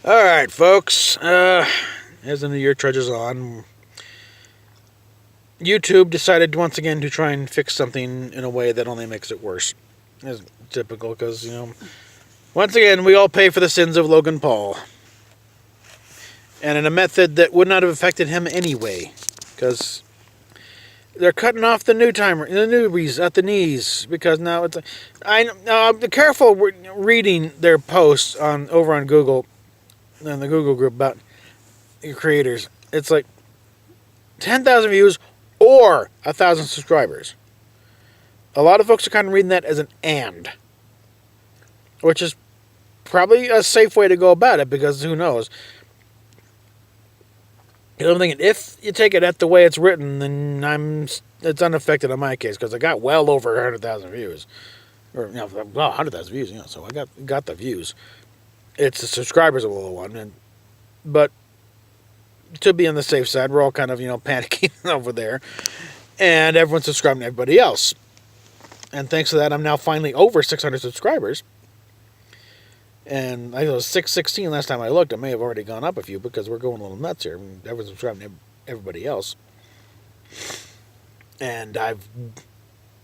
All right, folks. As the new year trudges on, YouTube decided once again to try and fix something in a way that only makes it worse. As typical, because, once again, we all pay for the sins of Logan Paul. And in a method that would not have affected him anyway. Because they're cutting off the newbies at the knees. Because now it's... be careful reading their posts over on Google, in the Google group about your creators. It's like 10,000 views or 1,000 subscribers. A lot of folks are kind of reading that as an and. Which is probably a safe way to go about it, because who knows? I'm thinking, if you take it at the way it's written, then it's unaffected in my case, because I got well over 100,000 views. Or, 100,000 views, so I got the views. It's the subscribers a little one. But to be on the safe side, we're all kind of, panicking over there. And everyone's subscribing to everybody else. And thanks to that, I'm now finally over 600 subscribers. And I think it was 616 last time I looked. It may have already gone up a few, because we're going a little nuts here. Everyone's subscribing to everybody else. And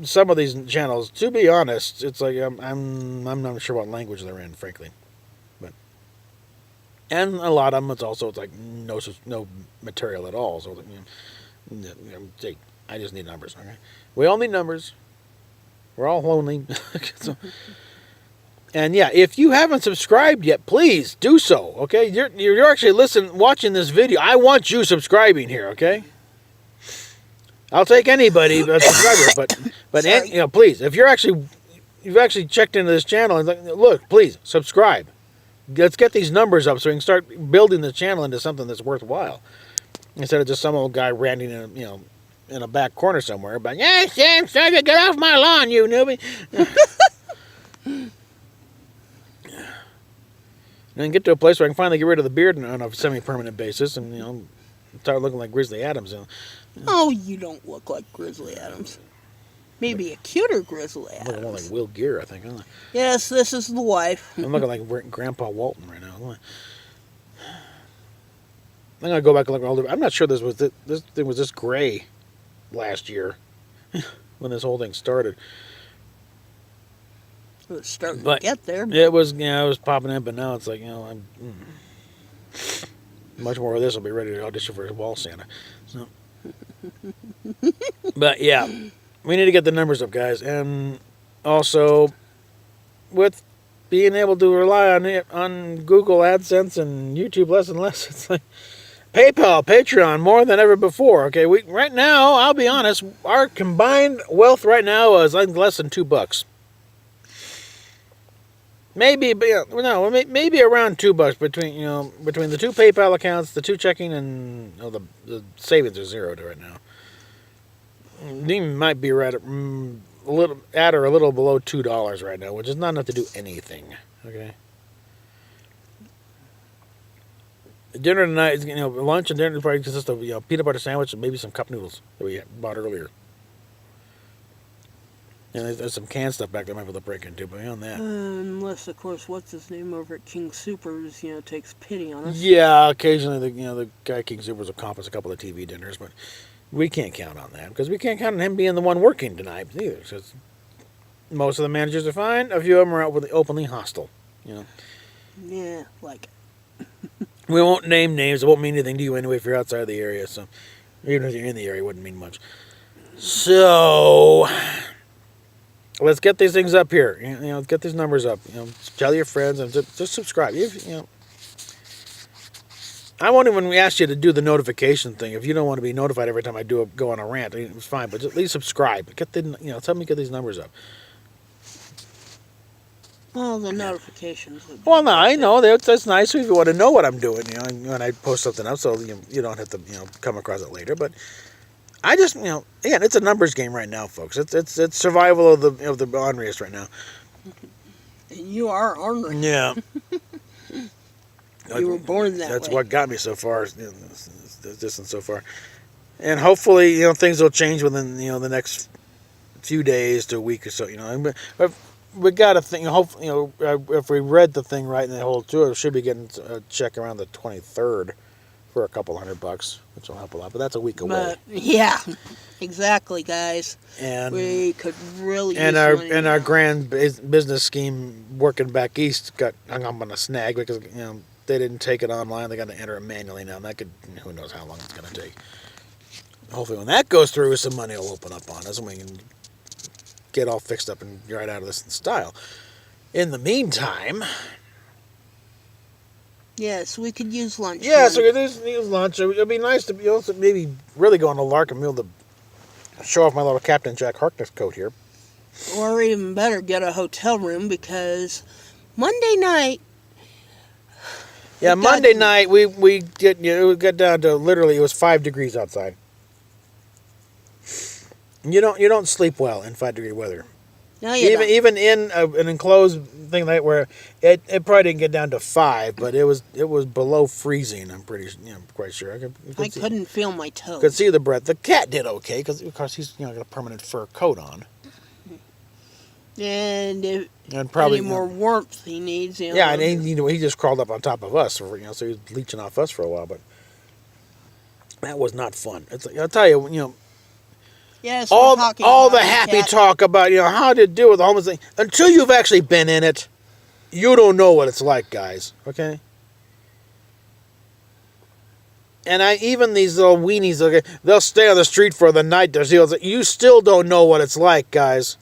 some of these channels, to be honest, it's like I'm not sure what language they're in, frankly. And a lot of them, it's like no material at all. So I just need numbers. Okay, we all need numbers. We're all lonely. So, and yeah, if you haven't subscribed yet, please do so. Okay, you're actually watching this video. I want you subscribing here. Okay, I'll take anybody but subscriber. But please, if you've actually checked into this channel and look, please subscribe. Let's get these numbers up so we can start building the channel into something that's worthwhile, instead of just some old guy ranting in a back corner somewhere about, yes, get off my lawn, you newbie. And then get to a place where I can finally get rid of the beard on a semi-permanent basis, and start looking like Grizzly Adams. Oh, you don't look like Grizzly Adams. Maybe a cuter Grizzly Adams. I'm looking more like Will Gear, I think. Yes, this is the wife. I'm looking like Grandpa Walton right now. I'm gonna go back and look at older. I'm not sure this thing was this gray last year when this whole thing started. It was starting to get there. It was, it was popping in, but now it's like, much more of this will be ready to audition for Wall Santa. So, but yeah, we need to get the numbers up, guys, and also with being able to rely on Google AdSense and YouTube less and less, it's like PayPal, Patreon, more than ever before. Okay, right now, I'll be honest, our combined wealth right now is like less than $2. Maybe, maybe around $2 between the two PayPal accounts, the two checking, and the savings are zeroed right now. They might be right at a little below $2 right now, which is not enough to do anything. Okay. Dinner tonight, lunch and dinner probably consists of peanut butter sandwich and maybe some cup noodles that we bought earlier. And there's some canned stuff back there I might be able to break into, but beyond that. Unless, of course, what's his name over at King Supers, takes pity on us. Yeah, occasionally the guy at King Supers will comp us a couple of TV dinners, but we can't count on that, because we can't count on him being the one working tonight either. So most of the managers are fine. A few of them are openly hostile, Yeah, like it. We won't name names. It won't mean anything to you anyway if you're outside the area. So even if you're in the area, it wouldn't mean much. So let's get these things up here. Let's get these numbers up. Tell your friends and just subscribe. I won't even ask you to do the notification thing if you don't want to be notified every time I go on a rant. It's fine, but at least subscribe. Tell me get these numbers up. Well, the notifications. Well, no, I know that's nice if you want to know what I'm doing. When I post something up, so you don't have to come across it later. But I just again, it's a numbers game right now, folks. It's survival of the orneriest right now. You are ornery. Yeah. You were born that way. That's what got me so far, this distance so far. And hopefully, things will change within, the next few days to a week or so. we got to think. Hopefully, if we read the thing right and they hold to it, we should be getting a check around the 23rd for a couple $100, which will help a lot. But that's a week away. But yeah, exactly, guys. And we could really and use our money and our now. grand business scheme working back east got hung up on a snag because they didn't take it online. They got to enter it manually now, and that could, who knows how long it's going to take. Hopefully, when that goes through, some money will open up on us, and we can get all fixed up and right out of this in style. In the meantime, Yes, we could use lunch. yeah, so money. we could use lunch. It'd be nice to be also maybe really go on a lark and be able to show off my little Captain Jack Harkness coat here. Or even better, get a hotel room because Monday night. Yeah, It got- Monday night we got down to literally it was 5 degrees outside. You don't sleep well in 5-degree weather. No, you don't. Even in an enclosed thing like where it probably didn't get down to 5, but it was below freezing. I'm quite sure. I couldn't feel my toes. Could see the breath. The cat did okay because of course he's got a permanent fur coat on. And if And probably any more warmth he needs, yeah, and he just crawled up on top of us, so he was leeching off us for a while, but that was not fun. It's like, I'll tell you, yes, all we're talking the about happy cat. talk about how to deal with the homeless thing until you've actually been in it, you don't know what it's like, guys. Okay. And even these little weenies, okay, they'll stay on the street for the night. You still don't know what it's like, guys.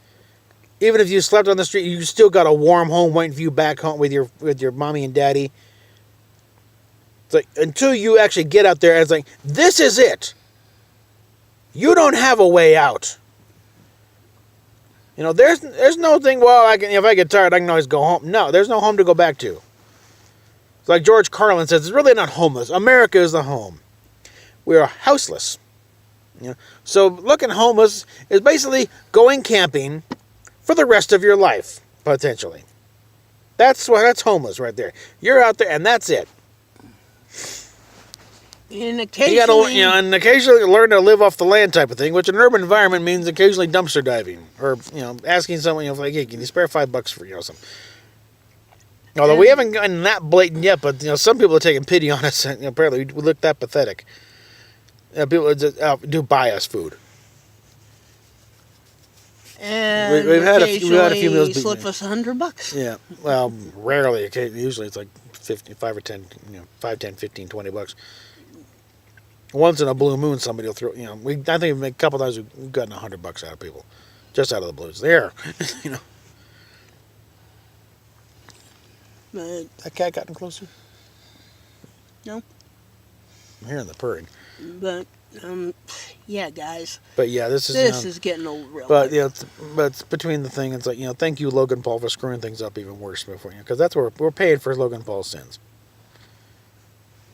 Even if you slept on the street, you still got a warm home waiting for you back home with your mommy and daddy. It's like until you actually get out there, and it's like this is it. You don't have a way out. There's no thing. Well, if I get tired, I can always go home. No, there's no home to go back to. It's like George Carlin says, it's really not homeless. America is the home. We are houseless. So looking homeless is basically going camping for the rest of your life, potentially. That's homeless right there. You're out there, and that's it. And You gotta, occasionally learn to live off the land type of thing, which in an urban environment means occasionally dumpster diving or asking someone, like, hey, can you spare $5 for something? Although we haven't gotten that blatant yet, but some people are taking pity on us. And, apparently, we look that pathetic. People do buy us food. And we've had a few meals. Slip us $100. Yeah, well, rarely. Usually it's like 5 or 10, 5, 10, 15, $20. Once in a blue moon, somebody will throw. I think a couple times we've gotten $100 out of people, just out of the blues. There, But That cat gotten closer? no. I'm hearing the purring. But yeah, guys. But yeah, this is getting old real. But yeah, it's between the thing. It's like thank you Logan Paul for screwing things up even worse before because that's where we're paying for Logan Paul's sins.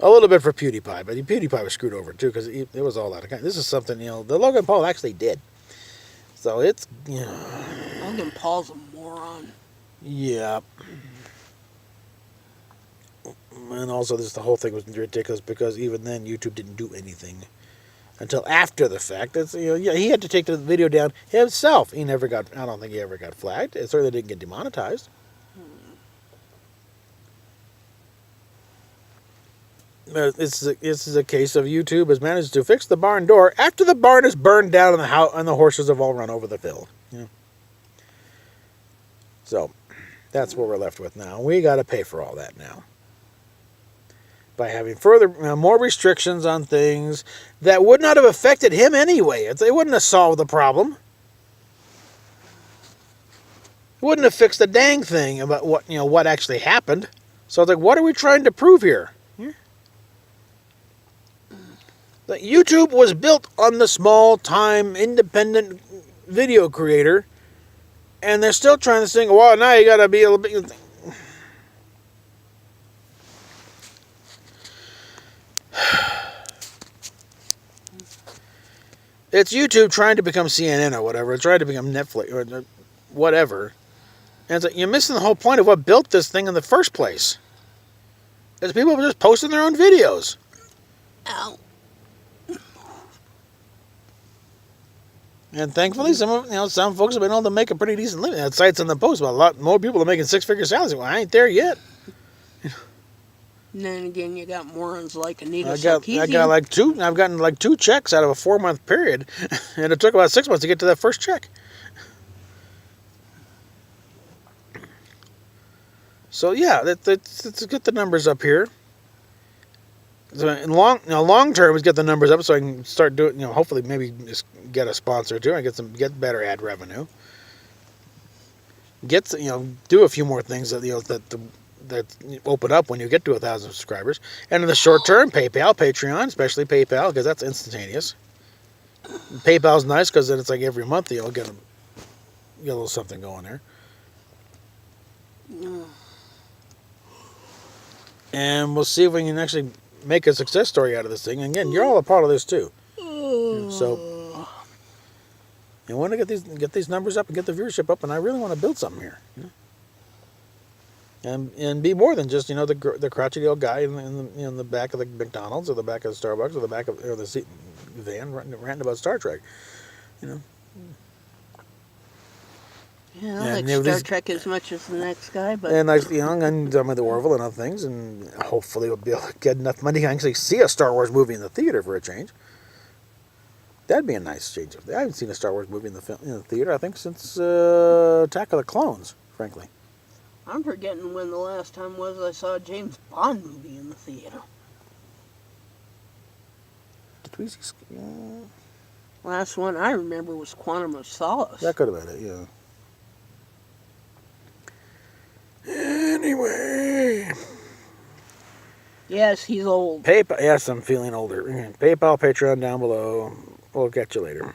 A little bit for PewDiePie, but PewDiePie was screwed over too because it was all out of. This is something the Logan Paul actually did. So it's Logan Paul's a moron. Yeah. And also, the whole thing was ridiculous because even then, YouTube didn't do anything until after the fact. He had to take the video down himself. I don't think he ever got flagged. It certainly didn't get demonetized. This is a case of YouTube has managed to fix the barn door after the barn is burned down and the horses have all run over the field. So, that's what we're left with now. We got to pay for all that now. By having more restrictions on things that would not have affected him anyway. It wouldn't have solved the problem. It wouldn't have fixed the dang thing about what actually happened. So it's like, what are we trying to prove here? That YouTube was built on the small-time independent video creator, and they're still trying to sing. Well, now you got to be a little bit. It's YouTube trying to become CNN or whatever. It's trying to become Netflix or whatever. And it's like, you're missing the whole point of what built this thing in the first place. Is people just posting their own videos. Ow. And thankfully, some folks have been able to make a pretty decent living. That site's in the post, but a lot more people are making six-figure salaries. Well, I ain't there yet. And then again, you got morons like Anita I got Sarkeesian. like two. I've gotten like 2 checks out of a 4-month period, and it took about 6 months to get to that first check. So yeah, let's get the numbers up here. So in long term, let's get the numbers up so I can start doing. Hopefully maybe just get a sponsor too. I get better ad revenue. Do a few more things that open up when you get to 1,000 subscribers. And in the short term, PayPal, Patreon, especially PayPal, because that's instantaneous. PayPal's nice because then it's like every month you'll get a little something going there. And we'll see if we can actually make a success story out of this thing. And again, you're all a part of this too. So you want to get these numbers up and get the viewership up, and I really want to build something here. And be more than just the crotchety old guy in the back of the McDonald's or the back of the Starbucks or the back of the van ranting about Star Trek. Yeah, I like Star Trek as much as the next guy, but and and done with the Orville and other things, and hopefully we'll be able to get enough money to actually see a Star Wars movie in the theater for a change. That'd be a nice change. I haven't seen a Star Wars movie in the theater, I think, since Attack of the Clones, frankly. I'm forgetting when the last time was I saw a James Bond movie in the theater. Did we see? Last one I remember was Quantum of Solace. That could have been it, yeah. Anyway. Yes, he's old. PayPal. Yes, I'm feeling older. PayPal, Patreon down below. We'll catch you later.